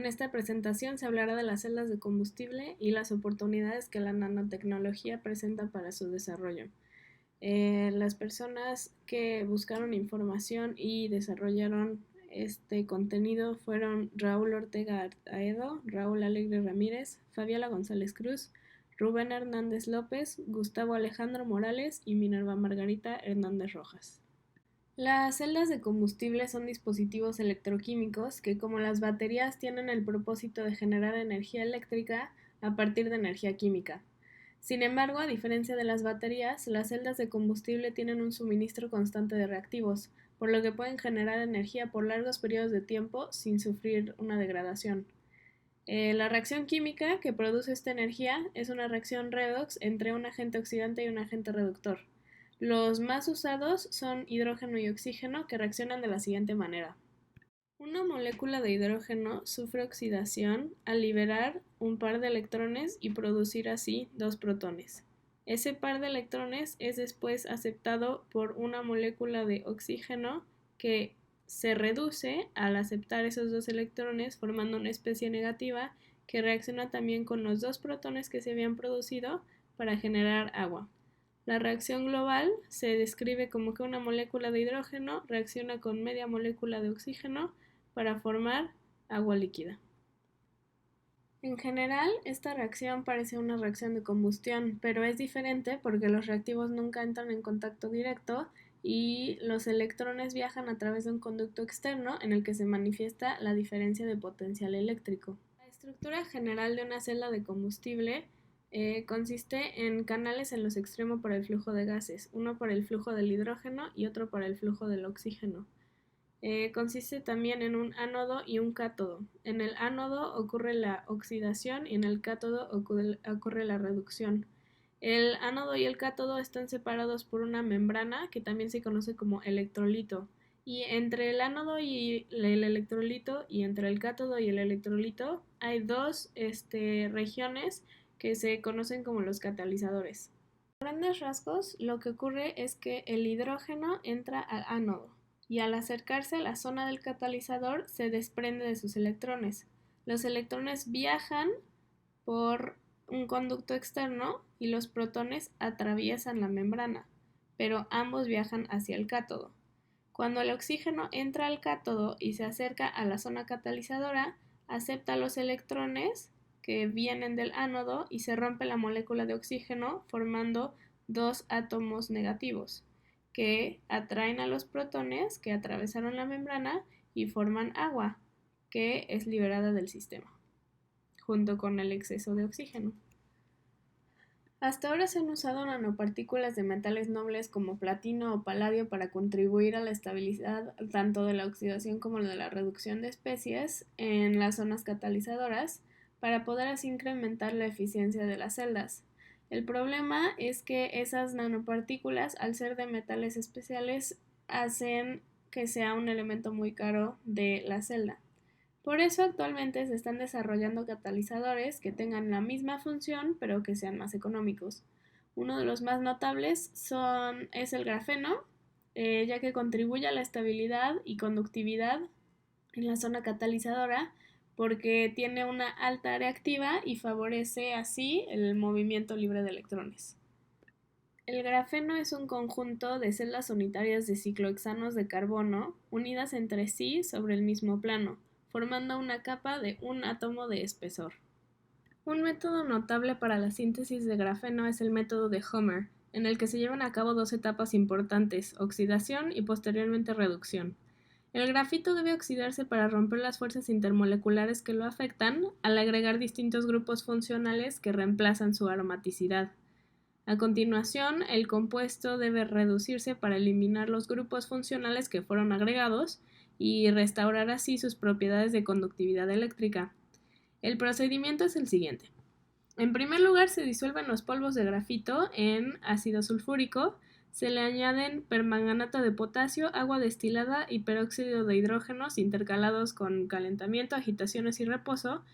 En esta presentación se hablará de las celdas de combustible y las oportunidades que la nanotecnología presenta para su desarrollo. Las personas que buscaron información y desarrollaron este contenido fueron Raúl Ortega Aedo, Raúl Alegre Ramírez, Fabiola González Cruz, Rubén Hernández López, Gustavo Alejandro Morales y Minerva Margarita Hernández Rojas. Las celdas de combustible son dispositivos electroquímicos que, como las baterías, tienen el propósito de generar energía eléctrica a partir de energía química. Sin embargo, a diferencia de las baterías, las celdas de combustible tienen un suministro constante de reactivos, por lo que pueden generar energía por largos periodos de tiempo sin sufrir una degradación. La reacción química que produce esta energía es una reacción redox entre un agente oxidante y un agente reductor. Los más usados son hidrógeno y oxígeno, que reaccionan de la siguiente manera. Una molécula de hidrógeno sufre oxidación al liberar un par de electrones y producir así dos protones. Ese par de electrones es después aceptado por una molécula de oxígeno que se reduce al aceptar esos dos electrones, formando una especie negativa que reacciona también con los dos protones que se habían producido para generar agua. La reacción global se describe como que una molécula de hidrógeno reacciona con media molécula de oxígeno para formar agua líquida. En general, esta reacción parece una reacción de combustión, pero es diferente porque los reactivos nunca entran en contacto directo y los electrones viajan a través de un conducto externo en el que se manifiesta la diferencia de potencial eléctrico. La estructura general de una celda de combustible consiste en canales en los extremos para el flujo de gases, uno para el flujo del hidrógeno y otro para el flujo del oxígeno. Consiste también en un ánodo y un cátodo. En el ánodo ocurre la oxidación y en el cátodo ocurre la reducción. El ánodo y el cátodo están separados por una membrana que también se conoce como electrolito. Y entre el ánodo y el electrolito y entre el cátodo y el electrolito hay dos regiones que se conocen como los catalizadores. A grandes rasgos, lo que ocurre es que el hidrógeno entra al ánodo y al acercarse a la zona del catalizador se desprende de sus electrones. Los electrones viajan por un conducto externo y los protones atraviesan la membrana, pero ambos viajan hacia el cátodo. Cuando el oxígeno entra al cátodo y se acerca a la zona catalizadora, acepta los electrones que vienen del ánodo y se rompe la molécula de oxígeno formando dos átomos negativos que atraen a los protones que atravesaron la membrana y forman agua que es liberada del sistema junto con el exceso de oxígeno. Hasta ahora se han usado nanopartículas de metales nobles como platino o paladio para contribuir a la estabilidad tanto de la oxidación como de la reducción de especies en las zonas catalizadoras para poder así incrementar la eficiencia de las celdas. El problema es que esas nanopartículas, al ser de metales especiales, hacen que sea un elemento muy caro de la celda. Por eso actualmente se están desarrollando catalizadores que tengan la misma función pero que sean más económicos. Uno de los más notables es el grafeno, ya que contribuye a la estabilidad y conductividad en la zona catalizadora porque tiene una alta reactiva y favorece así el movimiento libre de electrones. El grafeno es un conjunto de celdas unitarias de ciclohexanos de carbono unidas entre sí sobre el mismo plano, formando una capa de un átomo de espesor. Un método notable para la síntesis de grafeno es el método de Homer, en el que se llevan a cabo dos etapas importantes, oxidación y posteriormente reducción. El grafito debe oxidarse para romper las fuerzas intermoleculares que lo afectan al agregar distintos grupos funcionales que reemplazan su aromaticidad. A continuación, el compuesto debe reducirse para eliminar los grupos funcionales que fueron agregados y restaurar así sus propiedades de conductividad eléctrica. El procedimiento es el siguiente. En primer lugar, se disuelven los polvos de grafito en ácido sulfúrico, se le añaden permanganato de potasio, agua destilada y peróxido de hidrógenos intercalados con calentamiento, agitaciones y reposo,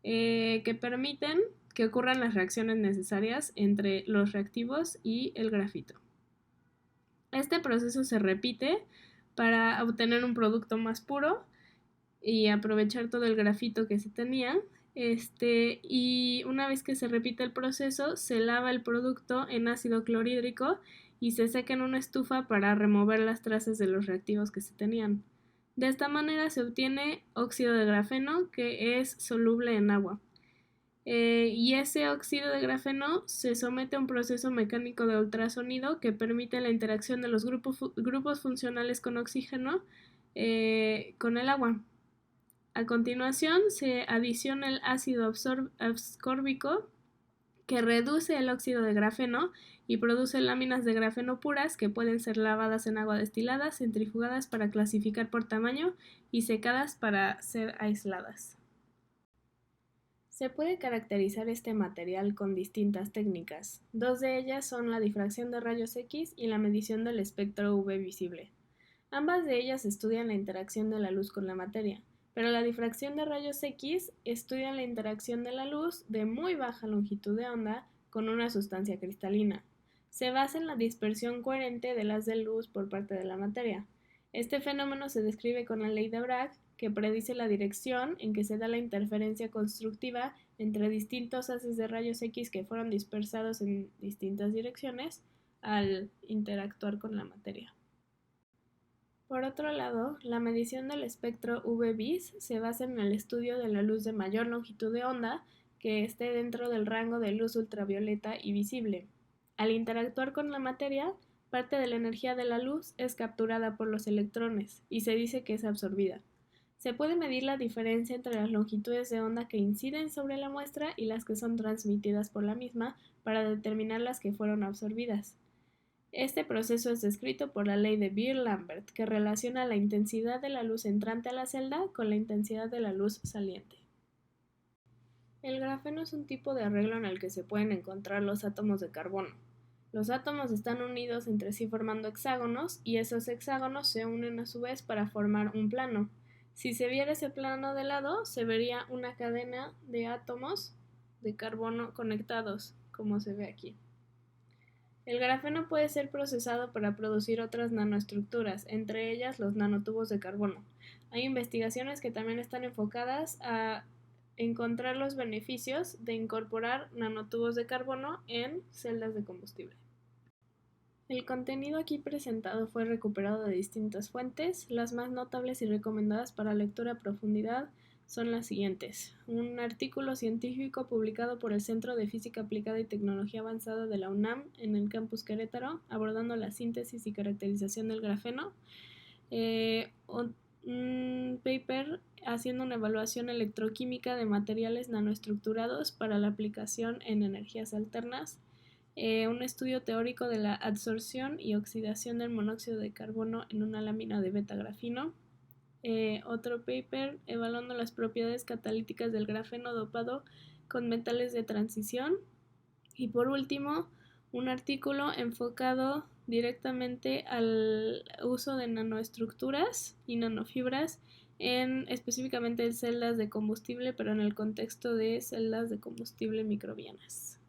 que permiten que ocurran las reacciones necesarias entre los reactivos y el grafito. Este proceso se repite para obtener un producto más puro y aprovechar todo el grafito que se tenía. Y una vez que se repite el proceso, se lava el producto en ácido clorhídrico y se seca en una estufa para remover las trazas de los reactivos que se tenían. De esta manera se obtiene óxido de grafeno que es soluble en agua. Y ese óxido de grafeno se somete a un proceso mecánico de ultrasonido que permite la interacción de los grupos funcionales con oxígeno con el agua. A continuación se adiciona el ácido ascórbico que reduce el óxido de grafeno y produce láminas de grafeno puras que pueden ser lavadas en agua destilada, centrifugadas para clasificar por tamaño y secadas para ser aisladas. Se puede caracterizar este material con distintas técnicas. Dos de ellas son la difracción de rayos X y la medición del espectro UV visible. Ambas de ellas estudian la interacción de la luz con la materia, pero la difracción de rayos X estudia la interacción de la luz de muy baja longitud de onda con una sustancia cristalina. Se basa en la dispersión coherente del haz de luz por parte de la materia. Este fenómeno se describe con la ley de Bragg, que predice la dirección en que se da la interferencia constructiva entre distintos haces de rayos X que fueron dispersados en distintas direcciones al interactuar con la materia. Por otro lado, la medición del espectro UV-Vis se basa en el estudio de la luz de mayor longitud de onda que esté dentro del rango de luz ultravioleta y visible. Al interactuar con la materia, parte de la energía de la luz es capturada por los electrones y se dice que es absorbida. Se puede medir la diferencia entre las longitudes de onda que inciden sobre la muestra y las que son transmitidas por la misma para determinar las que fueron absorbidas. Este proceso es descrito por la ley de Beer-Lambert, que relaciona la intensidad de la luz entrante a la celda con la intensidad de la luz saliente. El grafeno es un tipo de arreglo en el que se pueden encontrar los átomos de carbono. Los átomos están unidos entre sí formando hexágonos y esos hexágonos se unen a su vez para formar un plano. Si se viera ese plano de lado, se vería una cadena de átomos de carbono conectados, como se ve aquí. El grafeno puede ser procesado para producir otras nanoestructuras, entre ellas los nanotubos de carbono. Hay investigaciones que también están enfocadas a encontrar los beneficios de incorporar nanotubos de carbono en celdas de combustible. El contenido aquí presentado fue recuperado de distintas fuentes. Las más notables y recomendadas para lectura a profundidad son las siguientes. Un artículo científico publicado por el Centro de Física Aplicada y Tecnología Avanzada de la UNAM en el campus Querétaro, abordando la síntesis y caracterización del grafeno. Un paper haciendo una evaluación electroquímica de materiales nanoestructurados para la aplicación en energías alternas. Un estudio teórico de la adsorción y oxidación del monóxido de carbono en una lámina de betagrafino. Otro paper evaluando las propiedades catalíticas del grafeno dopado con metales de transición. Y por último, un artículo enfocado directamente al uso de nanoestructuras y nanofibras específicamente en celdas de combustible, pero en el contexto de celdas de combustible microbianas.